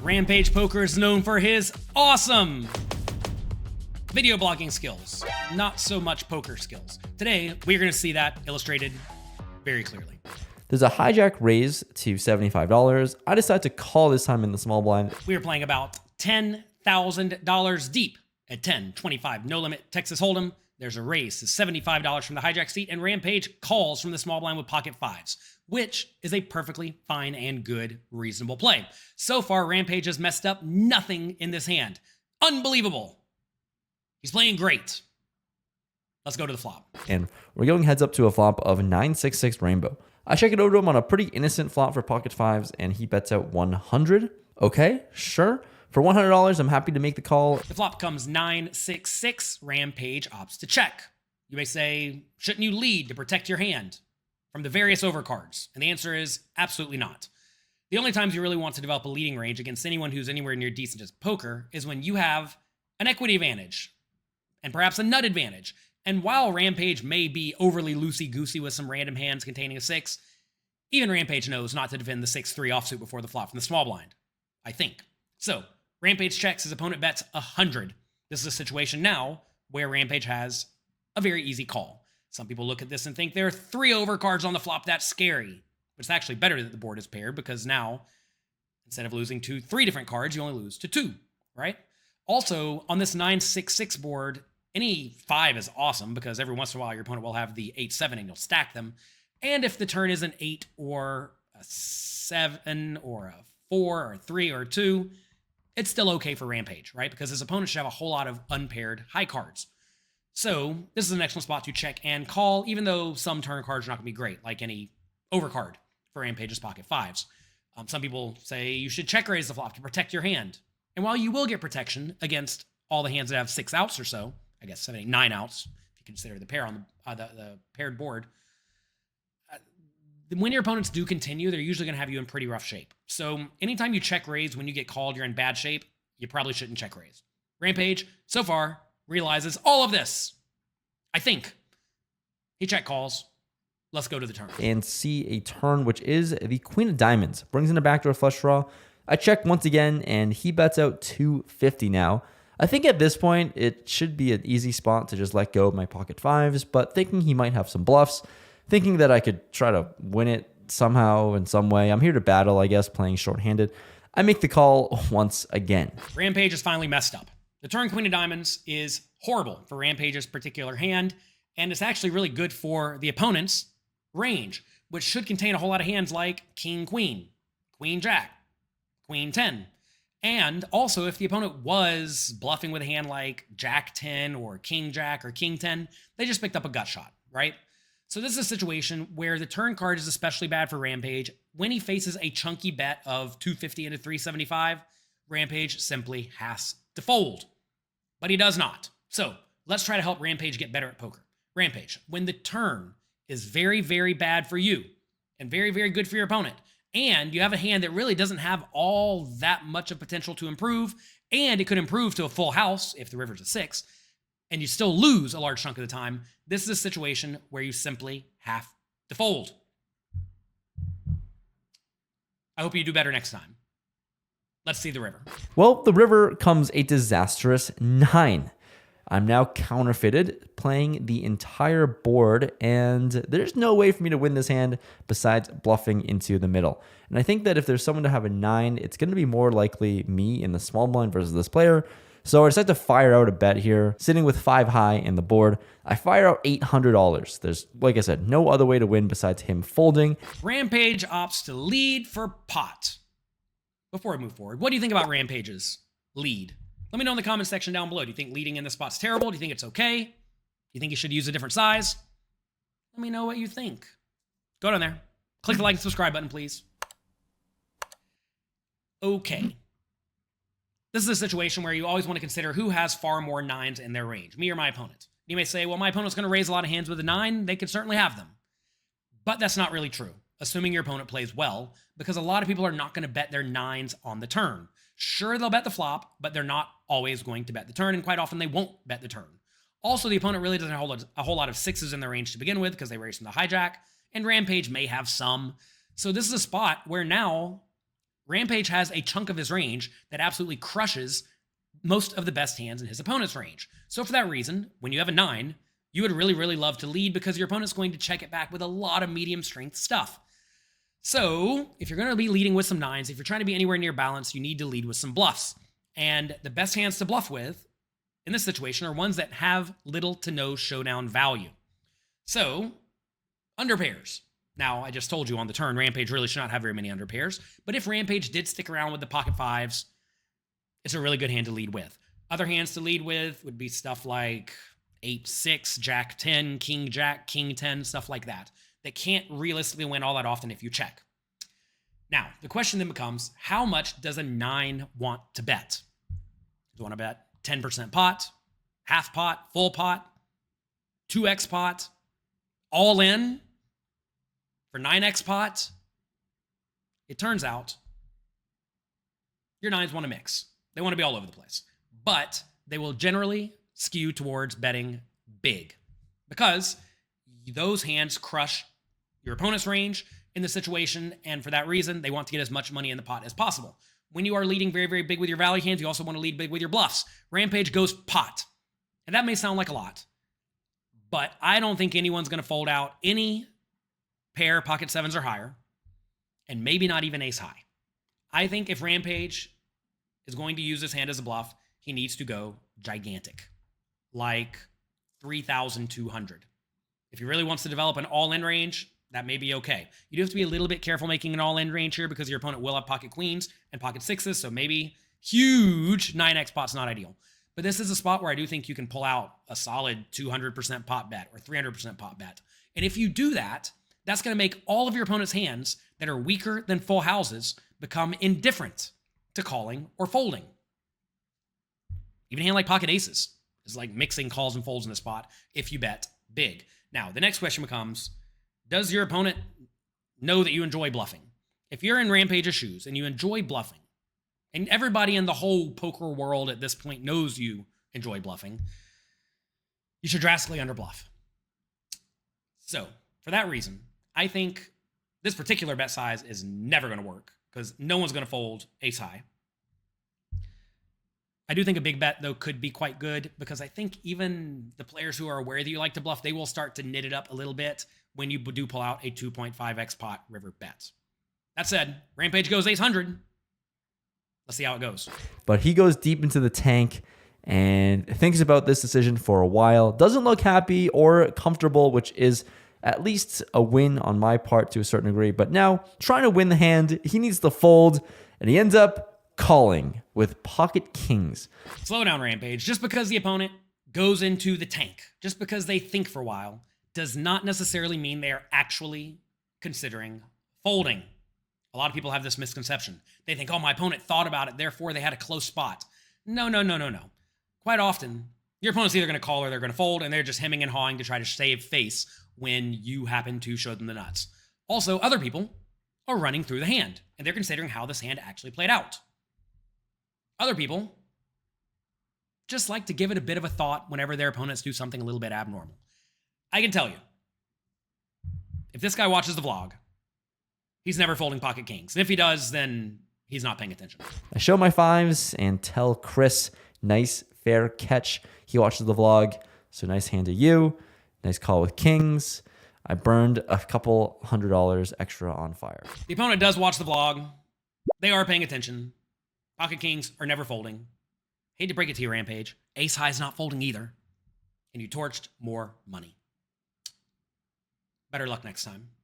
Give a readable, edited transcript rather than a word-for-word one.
Rampage Poker is known for his awesome video blogging skills, not so much poker skills. Today, we're going to see that illustrated very clearly. There's a hijack raise to $75. I decided to call this time in the small blind. We are playing about $10,000 deep at 10, 25, no limit Texas Hold'em. There's a raise to $75 from the hijack seat, and Rampage calls from the small blind with pocket fives, which is a perfectly fine and good, reasonable play. So far, Rampage has messed up nothing in this hand. Unbelievable. He's playing great. Let's go to the flop. And we're going heads up to a flop of 966 rainbow. I check it over to him on a pretty innocent flop for pocket fives, and he bets out 100. Okay, sure. For $100, I'm happy to make the call. The flop comes 966. Rampage opts to check. You may say, shouldn't you lead to protect your hand from the various overcards? And the answer is absolutely not. The only times you really want to develop a leading range against anyone who's anywhere near decent at poker is when you have an equity advantage and perhaps a nut advantage. And while Rampage may be overly loosey-goosey with some random hands containing a 6, even Rampage knows not to defend the 6-3 offsuit before the flop from the small blind, I think. So, Rampage checks, his opponent bets 100. This is a situation now where Rampage has a very easy call. Some people look at this and think there are 3 overcards on the flop, that's scary. But it's actually better that the board is paired because now, instead of losing to 3 different cards, you only lose to 2, right? Also, on this 966 board, any 5 is awesome because every once in a while your opponent will have the 8-7 and you'll stack them. And if the turn is an 8 or a 7 or a 4 or a 3 or a 2, it's still okay for Rampage, right? Because his opponent should have a whole lot of unpaired high cards. So this is an excellent spot to check and call, even though some turn cards are not going to be great, like any overcard for Rampage's pocket fives. Some people say you should check raise the flop to protect your hand. And while you will get protection against all the hands that have 6 outs or so, I guess 7, 8, 9 outs, if you consider the pair on the paired board, when your opponents do continue, they're usually going to have you in pretty rough shape. So anytime you check raise when you get called, you're in bad shape, you probably shouldn't check raise. Rampage, so far, realizes all of this. I think. He check calls. Let's go to the turn. And see a turn, which is the queen of diamonds. Brings in a backdoor flush draw. I check once again, and he bets out 250 now. I think at this point, it should be an easy spot to just let go of my pocket fives, but thinking he might have some bluffs, thinking that I could try to win it somehow in some way. I'm here to battle, I guess, playing shorthanded. I make the call once again. Rampage is finally messed up. The turn queen of diamonds is horrible for Rampage's particular hand, and it's actually really good for the opponent's range, which should contain a whole lot of hands like king queen, queen jack, queen 10. And also, if the opponent was bluffing with a hand like jack 10 or king jack or king 10, they just picked up a gut shot, right? So this is a situation where the turn card is especially bad for Rampage. When he faces a chunky bet of 250 into 375, Rampage simply has to fold. But he does not. So let's try to help Rampage get better at poker. Rampage, when the turn is very, very bad for you and very, very good for your opponent, and you have a hand that really doesn't have all that much of potential to improve, and it could improve to a full house if the river's a 6, and you still lose a large chunk of the time, this is a situation where you simply have to fold. I hope you do better next time. Let's see the river. Well, the river comes a disastrous 9. I'm now counterfeited, playing the entire board, and there's no way for me to win this hand besides bluffing into the middle. And I think that if there's someone to have a 9, it's going to be more likely me in the small blind versus this player. So I decided to fire out a bet here, sitting with 5 high in the board. I fire out $800. There's, like I said, no other way to win besides him folding. Rampage opts to lead for pot. Before we move forward, what do you think about Rampage's lead? Let me know in the comment section down below. Do you think leading in this spot's terrible? Do you think it's okay? Do you think you should use a different size? Let me know what you think. Go down there. Click the like and subscribe button, please. Okay. This is a situation where you always want to consider who has far more 9s in their range, me or my opponent. You may say, well, my opponent's going to raise a lot of hands with a 9. They could certainly have them. But that's not really true, assuming your opponent plays well, because a lot of people are not going to bet their 9s on the turn. Sure, they'll bet the flop, but they're not always going to bet the turn, and quite often they won't bet the turn. Also, the opponent really doesn't hold a whole lot of 6s in their range to begin with because they raised from the hijack, and Rampage may have some. So this is a spot where now Rampage has a chunk of his range that absolutely crushes most of the best hands in his opponent's range. So for that reason, when you have a 9, you would really, really love to lead because your opponent's going to check it back with a lot of medium strength stuff. So if you're going to be leading with some 9s, if you're trying to be anywhere near balance, you need to lead with some bluffs. And the best hands to bluff with in this situation are ones that have little to no showdown value. So underpairs. Now, I just told you on the turn, Rampage really should not have very many underpairs. But if Rampage did stick around with the pocket 5s, it's a really good hand to lead with. Other hands to lead with would be stuff like 8-6, Jack 10, King Jack, King 10, stuff like that. That can't realistically win all that often if you check. Now, the question then becomes, how much does a 9 want to bet? Do you want to bet 10% pot, half pot, full pot, 2x pot, all in for 9x pot? It turns out your 9s want to mix. They want to be all over the place. But they will generally skew towards betting big because those hands crush your opponent's range in the situation, and for that reason, they want to get as much money in the pot as possible. When you are leading very, very big with your value hands, you also want to lead big with your bluffs. Rampage goes pot. And that may sound like a lot, but I don't think anyone's going to fold out any pair pocket 7s or higher, and maybe not even ace high. I think if Rampage is going to use this hand as a bluff, he needs to go gigantic, like 3,200. If he really wants to develop an all-in range, that may be okay. You do have to be a little bit careful making an all-in range here because your opponent will have pocket queens and pocket 6s, so maybe huge 9x pot's not ideal. But this is a spot where I do think you can pull out a solid 200% pot bet or 300% pot bet. And if you do that, that's going to make all of your opponent's hands that are weaker than full houses become indifferent to calling or folding. Even a hand like pocket aces is like mixing calls and folds in the spot if you bet big. Now, the next question becomes, does your opponent know that you enjoy bluffing? If you're in Rampage's shoes and you enjoy bluffing, and everybody in the whole poker world at this point knows you enjoy bluffing, you should drastically underbluff. So, for that reason, I think this particular bet size is never going to work because no one's going to fold ace high. I do think a big bet, though, could be quite good because I think even the players who are aware that you like to bluff, they will start to knit it up a little bit when you do pull out a 2.5x pot river bet. That said, Rampage goes ace 100. Let's see how it goes. But he goes deep into the tank and thinks about this decision for a while. Doesn't look happy or comfortable, which is at least a win on my part to a certain degree. But now, trying to win the hand, he needs to fold, and he ends up calling with pocket kings. Slow down, Rampage. Just because the opponent goes into the tank, just because they think for a while, does not necessarily mean they are actually considering folding. A lot of people have this misconception. They think, oh, my opponent thought about it, therefore they had a close spot. No. Quite often, your opponent's either going to call or they're going to fold, and they're just hemming and hawing to try to save face when you happen to show them the nuts. Also, other people are running through the hand, and they're considering how this hand actually played out. Other people just like to give it a bit of a thought whenever their opponents do something a little bit abnormal. I can tell you, if this guy watches the vlog, he's never folding pocket kings. And if he does, then he's not paying attention. I show my 5s and tell Chris, nice, fair catch. He watches the vlog, so nice hand to you. Nice call with kings. I burned a couple $100 extra on fire. The opponent does watch the vlog. They are paying attention. Pocket kings are never folding. Hate to break it to you, Rampage. Ace high is not folding either. And you torched more money. Better luck next time.